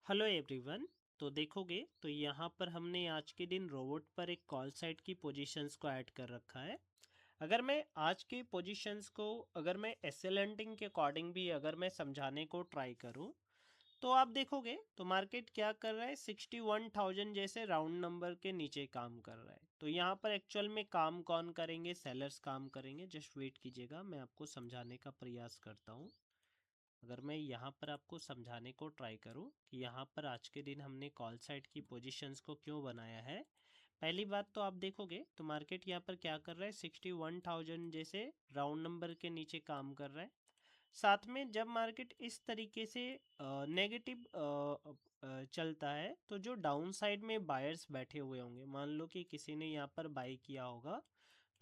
Hello everyone. तो देखोगे तो यहाँ पर हमने आज के दिन रोबोट पर एक कॉल साइट की पोजीशंस को ऐड कर रखा है। अगर मैं आज के पोजीशंस को अगर मैं एसएलएनटिंग के अकॉर्डिंग भी अगर मैं समझाने को ट्राई करूँ तो आप देखोगे तो मार्केट क्या कर रहा है 61,000 जैसे राउंड नंबर के नीचे काम कर रहा है। तो यहाँ पर एक्चुअल में काम कौन करेंगे? सेलर्स काम करेंगे। जस्ट वेट कीजिएगा, मैं आपको समझाने का प्रयास करता हूँ। अगर मैं यहाँ पर आपको समझाने को ट्राई करूँ कि यहाँ पर आज के दिन हमने कॉल साइट की पोजीशंस को क्यों बनाया है। पहली बात तो आप देखोगे तो मार्केट यहाँ पर क्या कर रहा है 61,000 जैसे राउंड नंबर के नीचे काम कर रहा है। साथ में जब मार्केट इस तरीके से नेगेटिव चलता है तो जो डाउन साइड में बायर्स बैठे हुए होंगे, मान लो कि किसी ने यहाँ पर बाई किया होगा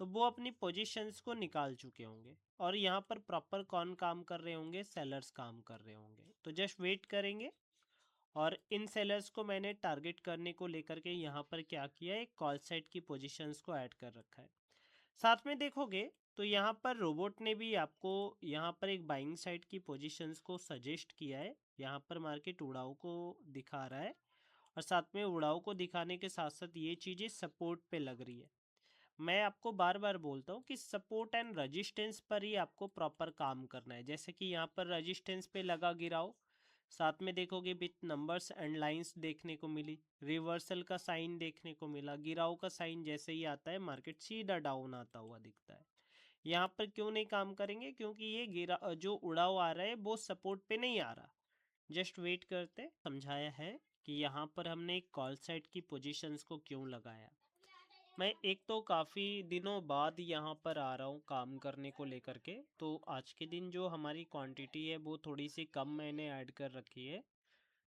तो वो अपनी पोजीशंस को निकाल चुके होंगे और यहाँ पर प्रॉपर कौन काम कर रहे होंगे? सेलर्स काम कर रहे होंगे। तो जस्ट वेट करेंगे और इन सेलर्स को मैंने टारगेट करने को लेकर के यहाँ पर क्या किया है, एक कॉल साइट की पोजीशंस को ऐड कर रखा है। साथ में देखोगे तो यहाँ पर रोबोट ने भी आपको यहाँ पर एक बाइंग साइड की पोजीशंस को सजेस्ट किया है। यहाँ पर मार्केट उड़ाऊ को दिखा रहा है और साथ में उड़ाऊ को दिखाने के साथ साथ ये चीज़ें सपोर्ट पे लग रही है। मैं आपको बार बार बोलता हूँ कि सपोर्ट एंड रजिस्टेंस पर ही आपको प्रॉपर काम करना है। जैसे कि यहाँ पर रजिस्टेंस पे लगा गिराओ, साथ में देखोगे विथ नंबर्स एंड लाइंस देखने को मिली, रिवर्सल का साइन देखने को मिला, गिराओ का साइन जैसे ही आता है मार्केट सीधा डाउन आता हुआ दिखता है। यहाँ पर क्यों नहीं काम करेंगे? क्योंकि ये गिरा जो उड़ाव आ रहा है वो सपोर्ट पे नहीं आ रहा। जस्ट वेट करते, समझाया है कि यहाँ पर हमने एक कॉल साइट की पोजीशंस को क्यों लगाया। मैं एक तो काफ़ी दिनों बाद यहाँ पर आ रहा हूँ काम करने को लेकर के, तो आज के दिन जो हमारी क्वांटिटी है वो थोड़ी सी कम मैंने ऐड कर रखी है।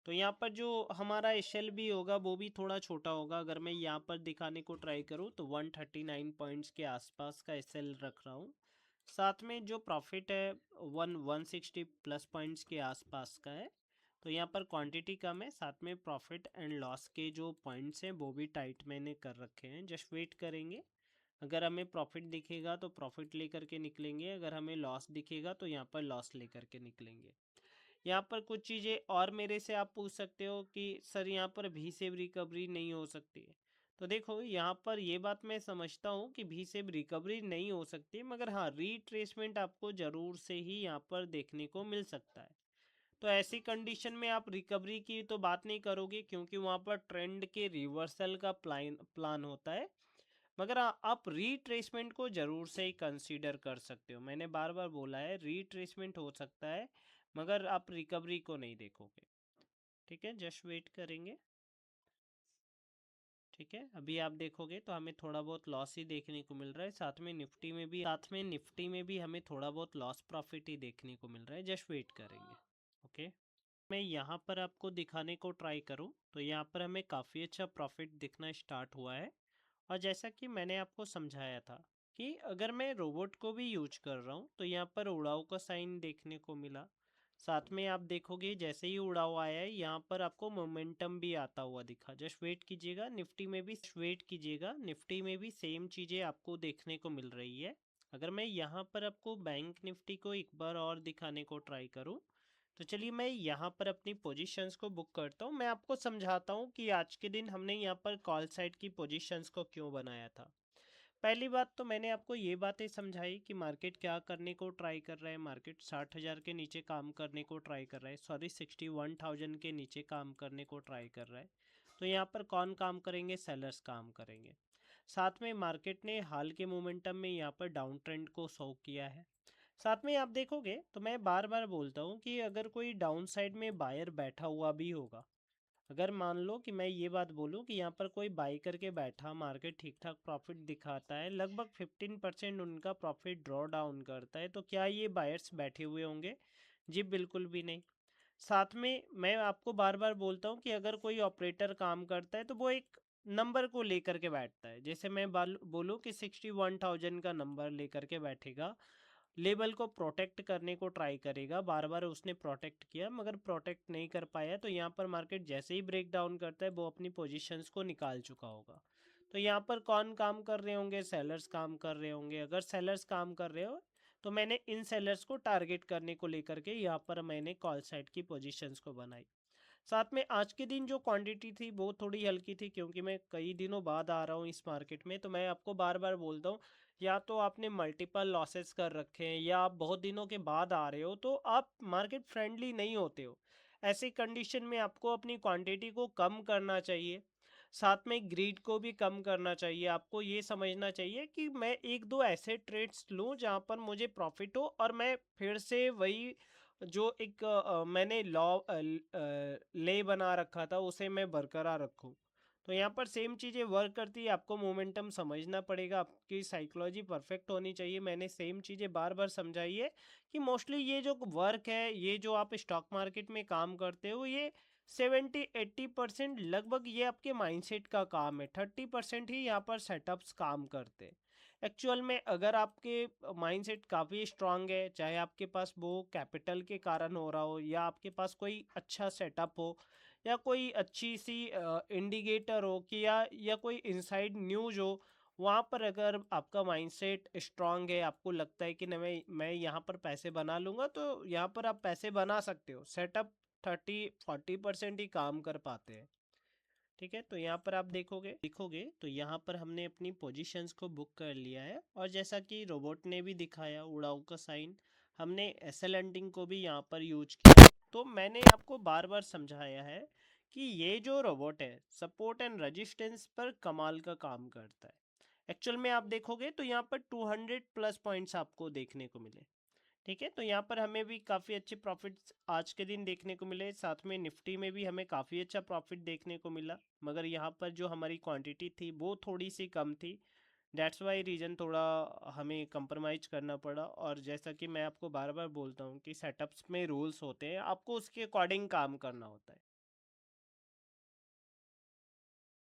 तो यहाँ पर जो हमारा एसएल भी होगा वो भी थोड़ा छोटा होगा। अगर मैं यहाँ पर दिखाने को ट्राई करूँ तो 139 पॉइंट्स के आसपास का एसएल रख रहा हूँ। साथ में जो प्रॉफिट है 160 प्लस पॉइंट्स के आसपास का है। तो यहाँ पर क्वांटिटी कम है, साथ में प्रॉफिट एंड लॉस के जो पॉइंट्स हैं वो भी टाइट मैंने कर रखे हैं। जस्ट वेट करेंगे, अगर हमें प्रॉफिट दिखेगा तो प्रॉफिट लेकर के निकलेंगे, अगर हमें लॉस दिखेगा तो यहाँ पर लॉस लेकर के निकलेंगे। यहाँ पर कुछ चीज़ें और मेरे से आप पूछ सकते हो कि सर यहाँ पर भी से रिकवरी नहीं हो सकती है। तो देखो यहाँ पर ये बात मैं समझता हूँ कि भी से रिकवरी नहीं हो सकती, मगर हाँ रीट्रेसमेंट आपको ज़रूर से ही यहाँ पर देखने को मिल सकता है। तो ऐसी कंडीशन में आप रिकवरी की तो बात नहीं करोगे क्योंकि वहाँ पर ट्रेंड के रिवर्सल का प्लान होता है। मगर आप रीट्रेसमेंट को ज़रूर से ही कंसीडर कर सकते हो। मैंने बार बार बोला है रीट्रेसमेंट हो सकता है, मगर आप रिकवरी को नहीं देखोगे। ठीक है, जस्ट वेट करेंगे। ठीक है, अभी आप देखोगे तो हमें थोड़ा बहुत लॉस ही देखने को मिल रहा है, साथ में निफ्टी में भी हमें थोड़ा बहुत लॉस प्रॉफिट ही देखने को मिल रहा है। जस्ट वेट करेंगे। ओके, मैं यहाँ पर आपको दिखाने को ट्राई करूँ तो यहाँ पर हमें काफ़ी अच्छा प्रॉफिट दिखना स्टार्ट हुआ है। और जैसा कि मैंने आपको समझाया था कि अगर मैं रोबोट को भी यूज कर रहा हूँ तो यहाँ पर उड़ाव का साइन देखने को मिला। साथ में आप देखोगे जैसे ही उड़ाव आया है यहाँ पर आपको मोमेंटम भी आता हुआ दिखा। जस्ट वेट कीजिएगा, निफ्टी में भी सेम चीज़ें आपको देखने को मिल रही है। अगर मैं यहाँ पर आपको बैंक निफ्टी को एक बार और दिखाने को ट्राई करूँ तो चलिए मैं यहाँ पर अपनी पोजीशंस को बुक करता हूँ। मैं आपको समझाता हूँ कि आज के दिन हमने यहाँ पर कॉल साइट की पोजीशंस को क्यों बनाया था। पहली बात तो मैंने आपको ये बातें समझाई कि मार्केट क्या करने को ट्राई कर रहा है। मार्केट 60,000 के नीचे काम करने को ट्राई कर रहा है, सॉरी 61,000 के नीचे काम करने को ट्राई कर रहा है। तो यहाँ पर कौन काम करेंगे? सेलर्स काम करेंगे। साथ में मार्केट ने हाल के मोमेंटम में यहाँ पर डाउन ट्रेंड को शो किया है। साथ में आप देखोगे तो मैं बार बार बोलता हूँ कि अगर कोई डाउन साइड में बायर बैठा हुआ भी होगा, अगर मान लो कि मैं ये बात बोलूँ कि यहाँ पर कोई बाई करके बैठा, मार्केट ठीक ठाक प्रॉफिट दिखाता है, लगभग 15% उनका प्रॉफिट ड्रॉ डाउन करता है, तो क्या ये बायर्स बैठे हुए होंगे? जी बिल्कुल भी नहीं। साथ में मैं आपको बार बार बोलता हूँ कि अगर कोई ऑपरेटर काम करता है तो वो एक नंबर को लेकर के बैठता है। जैसे मैं बोलूँ कि 61,000 का नंबर लेकर के बैठेगा, लेवल को प्रोटेक्ट करने को ट्राई करेगा। बार बार उसने प्रोटेक्ट किया मगर प्रोटेक्ट नहीं कर पाया, तो यहाँ पर मार्केट जैसे ही ब्रेक डाउन करता है वो अपनी पोजीशंस को निकाल चुका होगा। तो यहाँ पर कौन काम कर रहे होंगे? सेलर्स काम कर रहे होंगे। अगर सेलर्स काम कर रहे हो तो मैंने इन सेलर्स को टारगेट करने को लेकर के यहाँ पर मैंने कॉल साइट की पोजीशंस को बनाई। साथ में आज के दिन जो क्वांटिटी थी वो थोड़ी हल्की थी, क्योंकि मैं कई दिनों बाद आ रहा हूँ इस मार्केट में। तो मैं आपको बार बार बोलता हूँ, या तो आपने मल्टीपल लॉसेस कर रखे हैं या आप बहुत दिनों के बाद आ रहे हो, तो आप मार्केट फ्रेंडली नहीं होते हो। ऐसी कंडीशन में आपको अपनी क्वांटिटी को कम करना चाहिए, साथ में ग्रीड को भी कम करना चाहिए। आपको ये समझना चाहिए कि मैं एक दो ऐसे ट्रेड्स लूँ जहाँ पर मुझे प्रॉफिट हो, और मैं फिर से वही जो एक मैंने ले बना रखा था उसे मैं बरकरार रखूं। तो यहाँ पर सेम चीज़ें वर्क करती है, आपको मोमेंटम समझना पड़ेगा, आपकी साइकोलॉजी परफेक्ट होनी चाहिए। मैंने सेम चीज़ें बार बार समझाई है कि मोस्टली ये जो वर्क है, ये जो आप स्टॉक मार्केट में काम करते हो, ये 70-80% लगभग ये आपके माइंडसेट का काम है, 30% ही यहाँ पर सेटअप्स काम करते हैं। एक्चुअल में अगर आपके माइंडसेट काफ़ी स्ट्रांग है, चाहे आपके पास वो कैपिटल के कारण हो रहा हो, या आपके पास कोई अच्छा सेटअप हो, या कोई अच्छी सी इंडिकेटर हो, कि या कोई इनसाइड न्यूज हो, वहाँ पर अगर आपका माइंडसेट स्ट्रांग है, आपको लगता है कि नहीं मैं यहाँ पर पैसे बना लूँगा, तो यहाँ पर आप पैसे बना सकते हो। सेटअप 30-40% ही काम कर पाते हैं। ठीक है, तो यहाँ पर आप देखोगे तो यहाँ पर हमने अपनी पोजीशंस को बुक कर लिया है, और जैसा कि रोबोट ने भी दिखाया उड़ाऊ का साइन, हमने एसएल को भी यहाँ पर यूज किया। तो मैंने आपको बार बार समझाया है कि ये जो रोबोट है, सपोर्ट एंड रेजिस्टेंस पर कमाल का काम करता है। एक्चुअल में आप देखोगे तो यहाँ पर 200 प्लस पॉइंट्स आपको देखने को मिले। ठीक है, तो यहाँ पर हमें भी काफ़ी अच्छे प्रॉफिट्स आज के दिन देखने को मिले, साथ में निफ्टी में भी हमें काफ़ी अच्छा प्रॉफिट देखने को मिला। मगर यहाँ पर जो हमारी क्वांटिटी थी वो थोड़ी सी कम थी, दैट्स वाई रीज़न थोड़ा हमें कंप्रोमाइज़ करना पड़ा। और जैसा कि मैं आपको बार बार बोलता हूँ कि सेटअप्स में रूल्स होते हैं, आपको उसके अकॉर्डिंग काम करना होता है।